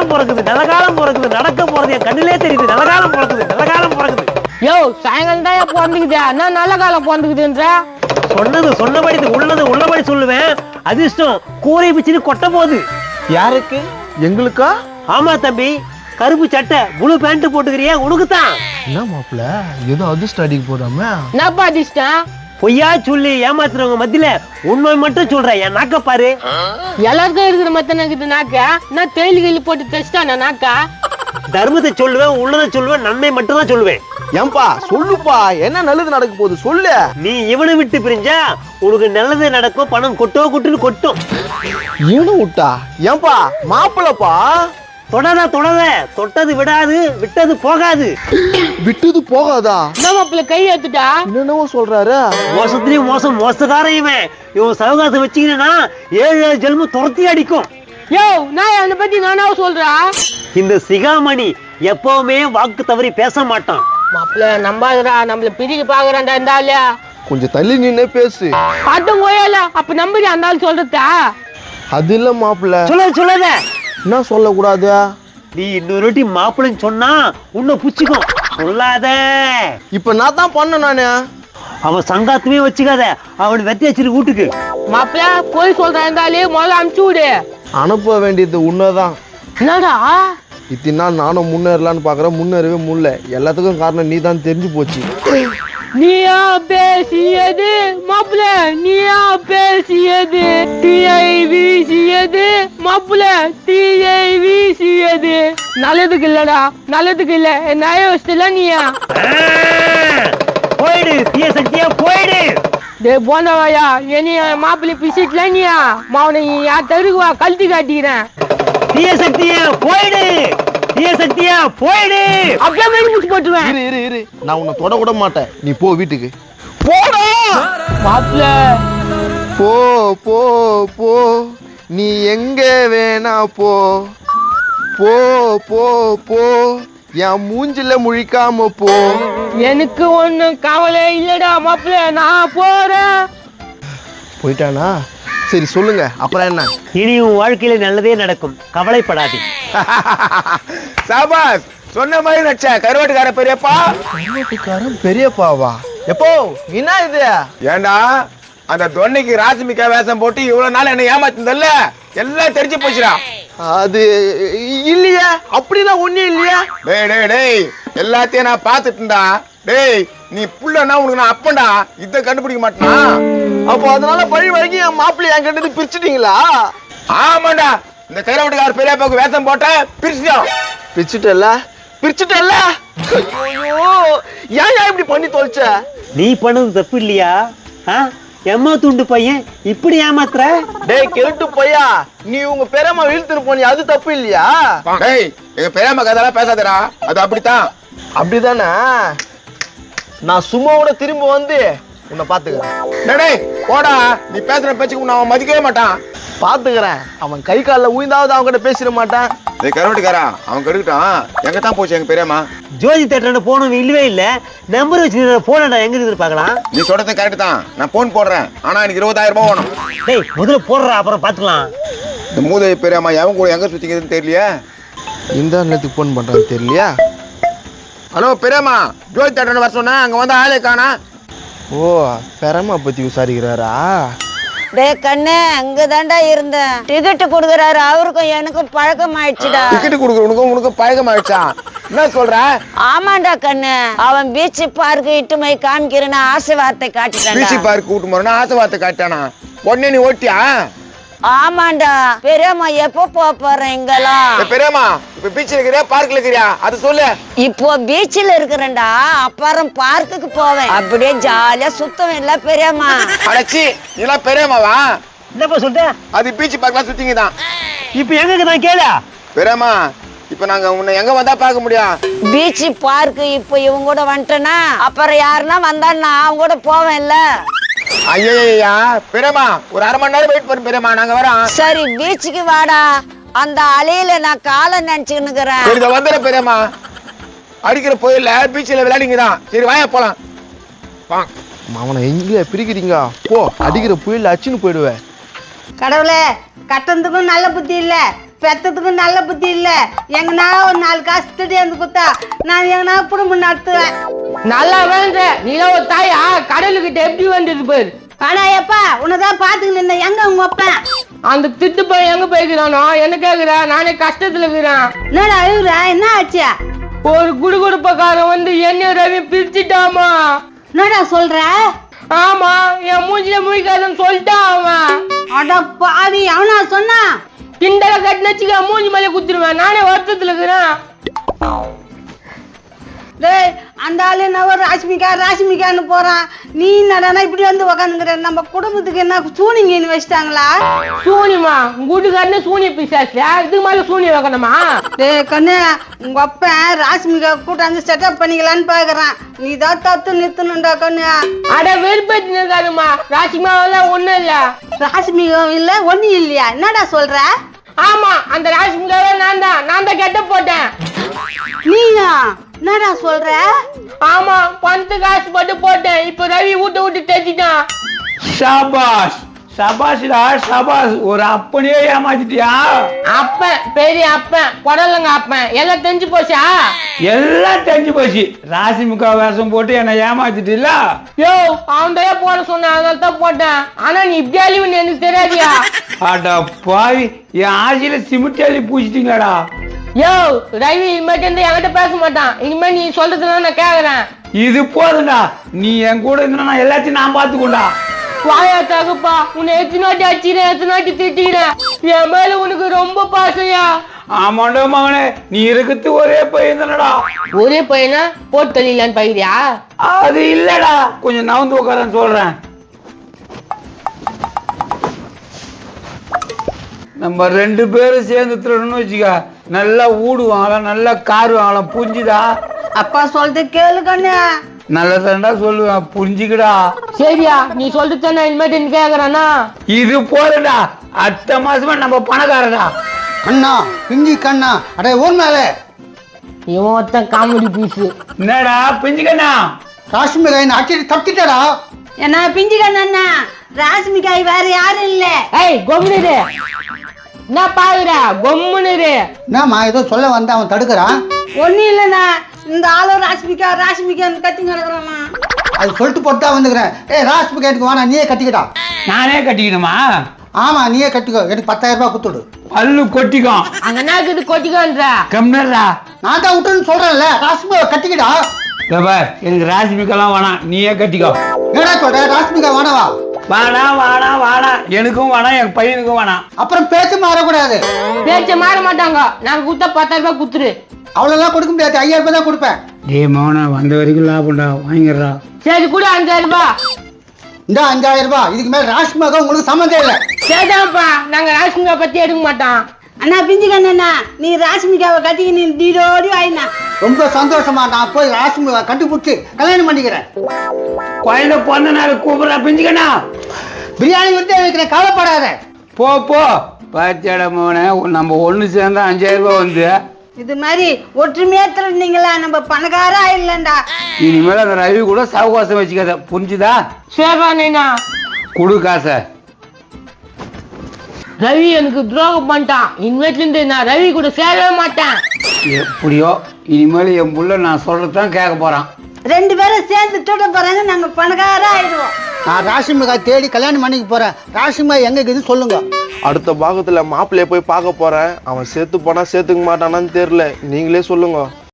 காலம் பிறக்குது, நல்ல காலம் பிறக்குது, நடக்க போறது என் கண்ணிலே தெரியுது. நல்ல காலம் பிறக்குது, நல்ல காலம் பிறக்குது. யோ சாயங்காலம் தான் பிறந்துக்குது, என்ன நல்ல காலம் பிறந்துக்குதுன்ற? சொன்னது சொன்னபடி உள்ளது உள்ளபடி சொல்லுவேன். அதிர்ஷ்டம் கூரை பிச்சுன்னு கொட்ட போகுது. யாருக்கு? எங்களுக்கா? ஆமா தம்பி, கருப்பு சட்டை முழு பேண்ட் போட்டுக்கிறியா, உனக்குத்தான். என்ன மாப்பிள்ள ஏதோ அதிர்ஷ்டம் அடிக்க போடாம? என்னப்பா அதிர்ஷ்டம்? பொய்யா சொல்லி ஏமாத்துறவங்க மத்தியில உண்மை மட்டும் சொல்றேன். என் நாக்க பாரு. எல்லாருக்கும் இருக்கிற மத்த இருக்குது நாக்கா. நான் தேயிலை கையில் போட்டு தச்சிட்டானா நாக்கா? தர்மத்தை சொல்லுவேன், உள்ளதை சொல்லுவேன், நன்மை மட்டும் தான் சொல்லுவேன். ஏன்பா சொல்லுப்பா, என்ன நல்லது நடக்க போகுது சொல்லு. நீ இவனை விட்டு பிரிஞ்சா உனக்கு நல்லது நடக்கும், பணம் கொட்டோ கொட்டுன்னு கொட்டும். இவனு விட்டா? ஏன்பா மாப்பிள்ளப்பா? தொடாத தொடாத, தொட்டது விடாது, விட்டது போகாது. விட்டது போகாதா? என்ன மாப்பிள்ள கை ஏத்துட்டா? என்னென்னவோ சொல்றாரு. மோசத்துலயும் மோசம், மோசக்காரன் இவன் சவகாசம் வச்சுக்கினா 7 ஜென்மம் துரத்தி அடிக்கும். யோ நான் என்னை பத்தி நானா சொல்றா? இந்த சிகாமணி எப்பவுமே வாக்கு தவறி பேச மாட்டான். மாப்பிள்ள நம்பாதடா, நம்மள பிரிக்க பாக்குறான்டா இந்த ஆளு. கொஞ்சம் தள்ளி நின்னே பேசு. பாட்டும் கோயால அப்ப நம்பி அந்த ஆள் சொல்றதா? அது இல்ல மாப்பிள்ள. சொல்லாத. என்ன சொல்லக்கூடாது? நீ இன்னொரு வாட்டி மாப்பிள்ளைன்னு சொன்னா உன்னை புச்சிக்கும். சொல்லாத. இப்ப நான் தான் பண்ண நானு. அவன் சங்காத்துமே வச்சுக்காத, அவன் வெத்தி வச்சிரு வீட்டுக்கு. மாப்பிள்ள போய் சொல்றான் இந்த ஆளு, முதல்ல அனுப்பிச்சு விடு. அனுப்ப வேண்டியது உன்னதான். என்னடா இத்தனை நாள் நானும் முன்னேறலான்னு பாக்குறேன், முன்னேறவே முடியல. எல்லாத்துக்கும் காரணம் நீ தான் தெரிஞ்சு போச்சு. நீயா பேசியது மாப்பிள்ள, நீயா பேசியது, தீயை வீசியது மாப்பிள்ள, தீயை வீசியது. நல்லதுக்கு இல்லடா, நல்லதுக்கு இல்ல. நய வசதில நீயா போயிடு, தீய சக்தியா போயிடு. டே போனவாயா, என்னைய மாப்பிள்ளை பிசிட்ல நீயா மாவனை யார் தருகுவா கழுத்து காட்டிக்கிறேன். தீய சக்தியா போயிடு, தீய சக்தியா போயிடு. அப்படியே மேடி முடிச்சு போட்டுருவேன். இரு இரு இரு, நான் உன்னை தொட கூட மாட்டேன். நீ போ வீட்டுக்கு. போடா மாப்பிள்ள. போ போ போ, நீ எங்க வேணா போ. போ போ போ, என் மூஞ்சில முழிக்காம போ. எனக்கு ஒண்ணும் கவலை இல்லடா மாப்பிள்ள, நான் போறேன். போயிட்டானா? சரி சொல்லுங்க, அப்புறம் என்ன? இனி உன் வாழ்க்கையில நல்லதே நடக்கும், கவலைப்படாதே. சாபாஸ், சொன்ன மாதிரி நச்ச கருவாட்டுக்கார பெரியப்பா. கருவாட்டுக்காரன் பெரியப்பாவா? எப்போ என்ன இது? ஏண்டா அந்த தொன்னைக்கு ராஜமிக்கா வேஷம் போட்டு இவ்வளவு நாள் என்ன ஏமாத்தினதல்ல, எல்லாம் தெரிஞ்சு போச்சுடா. அது இல்லையா, அப்படிதான் ஒண்ணு இல்லையா? டேய் டேய் டேய், எல்லாத்தையும் நான் பாத்துட்டேன்டா. டேய் நீ புள்ளனா உனக்கு நான் அப்பண்டா, இத கண்டுபிடிக்க மாட்டேனா? அப்போ அதனால பழி வாங்கி என் மாப்பிள்ளை என் கிட்ட பிரிச்சுட்டீங்களா? ஆமாண்டா, இந்த கருவாட்டுக்கார பெரியப்பாவுக்கு வேஷம் போட்ட பிரிச்சுட்டோம். பிரிச்சுட்டல்ல பிரிச்சுட்டல்ல. ஐயோ, ஏன் இப்படி பண்ணி தொலைச்ச? நீ பண்ணது தப்பு இல்லையா? எம்மா துண்டு பையன் இப்படி ஏமாத்துற? டேய் கெட்டு பையா, நீ உங்க பெரியம்மா இழுத்துட்டு போனி, அது தப்பு இல்லையா? டேய் எங்க பெரியம்மா கதெல்லாம் பேசாதடா, அது அப்படித்தான். அப்படிதானே? நான் சும்மா கூட திரும்ப வந்து உன்னை பாத்துக்கிறேன். டேய் போடா, நீ பேசுற பேச்சுக்கு நான் மதிக்கவே மாட்டான். பாத்துக்கிறேன். அவன் கை காலில் உயிந்தாவது அவங்க கிட்ட பேசிட மாட்டான். டேய் கருவாட்டுக்காரா, அவன் கெடுக்கிட்டான். எங்க தான் போச்சு எங்க பெரியம்மா? ஜோதி தேட்டர் போன இல்லவே இல்ல. நம்பர் வச்சு போனடா, எங்க இருந்து பாக்கலாம். நீ சொல்றது கரெக்ட் தான், நான் போன் போடுறேன். ஆனா எனக்கு 20,000 ரூபாய் வேணும். டேய் முதல்ல போடுறா, அப்புறம் பாத்துக்கலாம். இந்த மூதேவி பெரியம்மா எவன் கூட எங்க சுத்திக்கிறதுன்னு தெரியலையே. இந்த நேரத்துக்கு போன் பண்றான்னு தெரியலையா? ஹலோ பெரியம்மா, ஜோதி தேட்டர் வர சொன்னா அங்க வந்து ஆளே காணா. ஓ, பெரியம்மா பத்தி விசாரிக்கிறாரா? டே கண்ணு, அங்கதான்டா இருந்தேன். டிக்கெட் கொடுக்குறாரு, அவருக்கும் எனக்கும் பழக்கம் ஆயிடுச்சுடா. டிக்கெட் கொடுக்குறவனுக்கும் உனக்கு பழக்கம் ஆயிடுச்சா? என்ன சொல்ற? ஆமாண்டா கண்ணு, அவன் பீச் பார்க்கு இட்டுமை காமிக்கிறேன்னு ஆசை வார்த்தை காட்டிட்டான். பீச்சி பார்க் கூட்டு போறேன்னா ஆசை வார்த்தை காட்டானா? உடனே நீ ஓட்டியா? ஆமாண்டா. பெரியம்மா எப்போ போறேன் இங்கெல்லாம்? பெரியம்மா இப்ப பீச்ல இருக்கிறியா பார்க்ல இருக்கிறியா அது சொல்லு. இப்போ பீச்சில் இருக்கிறேன்டா, அப்புறம் பார்க்குக்கு போவேன். அப்படியே ஜாலியா சுத்தம் இல்ல பெரியம்மா. அடச்சி, இதெல்லாம் பெரியம்மாவா? என்னப்பா சொல்ற? அது பீச் பார்க்கலாம் சுத்திங்க தான். இப்ப எங்க நான் கேள பெரியம்மா, இப்ப நாங்க உன்னை எங்க வந்தா பார்க்க முடியும்? பீச் பார்க்கு இப்போ இவங்க கூட வந்துட்டேன்னா அப்புறம் யாருன்னா வந்தான்னா அவங்க கூட போவேன்ல. ஐயா பெரியம்மா, ஒரு 1/2 மணி நேரம் வெயிட் பண்ணு பெரியம்மா, நாங்க வரோம். சரி பீச்சுக்கு வாடா, அந்த அலையில நான் காலை நினைச்சுக்கிறேன். சரி வந்துடுறேன் பெரியம்மா. அடிக்கிற போயில பீச்சில் விளையாடிங்க தான். சரி வாயா போலாம். அவனை எங்க பிரிக்கிறீங்க? போ, அடிக்கிற புயல் அச்சுன்னு போயிடுவேன். கடவுளே, கட்டணத்துக்கும் நல்ல புத்தி இல்ல, பெத்ததுக்கு நல்ல புத்தி இல்ல. எங்கன்னா ஒரு 4 காசு திடீர்னு கொடுத்தா நான் எங்கன்னா குடும்பம் நடத்துவேன். நல்லா வேண்ட நீலாம் ஒரு தாயா கடலுக்கிட்ட எப்படி வந்தது பேர். ஆனா எப்பா உன்னதான் பாத்துக்கிட்டு இருந்தேன். எங்க உங்க அப்பா? அந்த திட்டு போய் எங்க போய்க்கிறானோ என்ன கேக்குறா? நானே கஷ்டத்துல இருக்கிறேன். என்னடா அழுகுற? என்ன ஆச்சு? ஒரு குடுகுடுப்பக்காரன் வந்து என்ன ரவி பிரிச்சுட்டாமா. என்னடா சொல்ற? ஆமா, என் மூஞ்சில மூய்க்காதன்னு சொல்லிட்டான் அவன். அட பாவி, அவனா சொன்னா? கிண்டல கட்டினச்சுக்க மூஞ்சி மேலே குத்துருவேன். நானே வருத்தத்துல இருக்கிறேன். டேய், அந்த ஆளு என்ன ஒரு ராஷ்மிகான்னு போறான். நீ என்னடா இப்படி வந்து உக்காந்துக்கிற? நம்ம குடும்பத்துக்கு என்ன சூனிங்கன்னு வச்சுட்டாங்களா? சூனியமா? உங்க வீட்டுக்காரனே சூனிய பிசாசியா? இதுக்கு மேல சூனியம் வைக்கணுமா? டேய் கண்ணு, உங்க அப்பன் ராஷ்மிகா கூட்டாந்து செட்டப் பண்ணிக்கலான்னு பாக்குறான். நீ தான் தத்து நிறுத்தணும்டா கண்ணு. அட வெறுப்பேத்தி இருக்காதுமா. ராசிமாவெல்லாம் ஒண்ணும் இல்ல. ராஷ்மிகா இல்ல ஒண்ணு இல்லையா? என்னடா சொல்ற? ஆமா, அந்த ராசிமாவே நான் தான் கெட்ட போட்டேன். நீயா? என்னடா சொல்ற? ஆமா, பணத்து காசு போட்டு போட்டேன். இப்ப ரவி விட்டு தேச்சிட்டான். ஷாபாஷ் சபாஷ்டா சபாஷ். ஒரு அப்பனையே ஏமாத்திட்டியா? அப்பன், பெரிய அப்பன், குடலங்க அப்பன் எல்லாம் தெரிஞ்சு போச்சா? எல்லாம் தெரிஞ்சு போச்சு. ராசிமுகா வேஷம் போட்டு என்ன ஏமாத்திட்டில்ல? யோ, அவன் தான் போட சொன்னான், அதனால தான் போட்டேன். ஆனா நீ இப்படி அழிவுன்னு எனக்கு தெரியாதியா? அட பாவி, என் ஆசையில சிமெண்ட் அள்ளி பூச்சிட்டீங்களாடா. யோ, ரவி இனிமேட்டு இருந்து என்கிட்ட பேச மாட்டான். இனிமே நீ சொல்றதுதான் நான் கேக்குறேன். இது போதுண்டா. நீ என் கூட இருந்தா நான் எல்லாத்தையும் நான் பாத்துக்கொண்டா. வாயா தகுப்பா, உன்னை எத்தனை வாட்டி அடிச்சிக்கிறேன், எத்தனை வாட்டி திட்டிக்கிறேன். என் மேல உனக்கு ரொம்ப பாசையா. ஆமாண்டா மகனே, நீ இருக்கிறது ஒரே பையன் தானடா. ஒரே பையனா போட்டு தள்ளிடலான்னு பாக்குறியா? அது இல்லடா, கொஞ்சம் நவுந்து உட்காரன்னு சொல்றேன். நம்ம 2 பேரும் சேர்ந்து திருடணும்னு வச்சுக்க, நல்லா ஊடு வாங்கலாம், நல்லா கார் வாங்கலாம். புரிஞ்சுதா? அப்பா சொல்றது கேளு கண்ணு. நல்லதாண்டா சொல்லுவேன், புரிஞ்சுக்கடா. சரியா, நீ சொல்லிட்டு நான் இனிமேட்டு கேக்குறானா? இது போதுடா, அடுத்த மாசமா நம்ம பணக்காரடா. கண்ணா பிஞ்சி கண்ணா, அடே ஊர் மேலே இவன் ஒருத்தன் காமெடி பீஸ். என்னடா பிஞ்சுக்கண்ணா? காஷ்மீர் அடிச்சு தப்பிட்டாடா. என்ன பிஞ்சு கண்ணா? ராஷ்மிகாய் வேற யாரும் இல்ல. ஏய் கொம்முனு, என்ன பாக்குற? கொம்முனு. என்னம்மா ஏதோ சொல்ல வந்தா அவன் தடுக்கிறான். ஒண்ணு இல்லண்ணா, இந்த ஆளும் ராஷ்மிகான்னு கத்தி கிடக்குறானா? அது சொல்லிட்டு போட்டு தான் வந்துக்கிறேன். ராஷ்மிகா எனக்கு வேணா, நீயே கட்டிக்கிட்டா. நானே கட்டிக்கணுமா? ஆமா நீயே கட்டிக்கோ, எனக்கு 10,000 ரூபாய் கொடுத்துடு. பல்லு கொட்டிக்கும். அங்க என்ன இருக்குது கொட்டிக்கோன்ற? கம்னர்டா. நான் தான் விட்டுன்னு சொல்றேன்ல, ராஷ்மிகா கட்டிக்கிட்டா. எனக்கு ராஜ்மிகெல்லாம் வேணாம், நீயே கட்டிக்கோ. என்னடா சொல்ற? ராஷ்மிகா வேணவா? வாடா. எனக்கும் வேணாம், என் பையனுக்கும் வேணாம். அப்புறம் பேச்சு மாறக்கூடாது. பேச்ச மாற மாட்டாங்க. நாங்க கொடுத்தா 10,000 ரூபாய் குத்துரு. அவ்வளவுலாம் கொடுக்க முடியாது, 5,000 ரூபாய் தான் கொடுப்பேன். டேய் மோனா, வந்த வரைக்கும் லாபம்டா, வாங்கிடுறா. சரி கூட 5,000 ரூபாய். இந்த 5,000 ரூபாய், இதுக்கு மேல ராஷ்மிகா உங்களுக்கு சம்மந்தம் இல்லை. சரிதான்ப்பா, நாங்க ராஷ்மிகா பத்தி எடுக்க மாட்டோம். அண்ணா பிஞ்சு கண்ணா, நீ ராஷ்மிகாவை கட்டிக்கு நீ தீடோடி வாயினா. ரொம்ப சந்தோஷமா, நான் போய் ராஷ்மிகா கண்டுபிடிச்சு கல்யாணம் பண்ணிக்கிறேன். குழந்தை பிறந்த நாள் கூப்பிடுறா பிஞ்சுக்கண்ணா. பிரியாணி விட்டு வைக்கிறேன், கவலைப்படாத. போ பாத்தியாடா மோனே, நம்ம ஒண்ணு சேர்ந்தா 5,000 ரூபாய் வந்து. இது மாதிரி ஒற்றுமையா திருந்தீங்களா நம்ம பணக்கார ஆயிடலண்டா. இனிமேல் அந்த ரவி கூட சவகாசம் வச்சுக்காத, புரிஞ்சுதா? சரிப்பா நீனா குடு காசை. ரவி எனக்கு துரோகம் பண்ணிட்டான். இனிமேட்ல இருந்து நான் ரவி கூட சேரவே மாட்டேன். எப்படியோ இனிமேல் என் புள்ள நான் சொல்றதுதான் கேட்க போறான். 2 பேரும் சேர்ந்து தூட்ட போறாங்க, நாங்க பணக்கார ஆயிடுவோம். நான் ராஷ்மிகா தேடி கல்யாணம் பண்ணிக்க போறேன். ராஷ்மிகா எங்க இருக்குதுன்னு சொல்லுங்க. அடுத்த பாகத்துல மாப்பிள்ளைய போய் பார்க்க போறேன். அவன் சேர்த்து போனா சேர்த்துக்க மாட்டானான்னு தெரியல, நீங்களே சொல்லுங்க.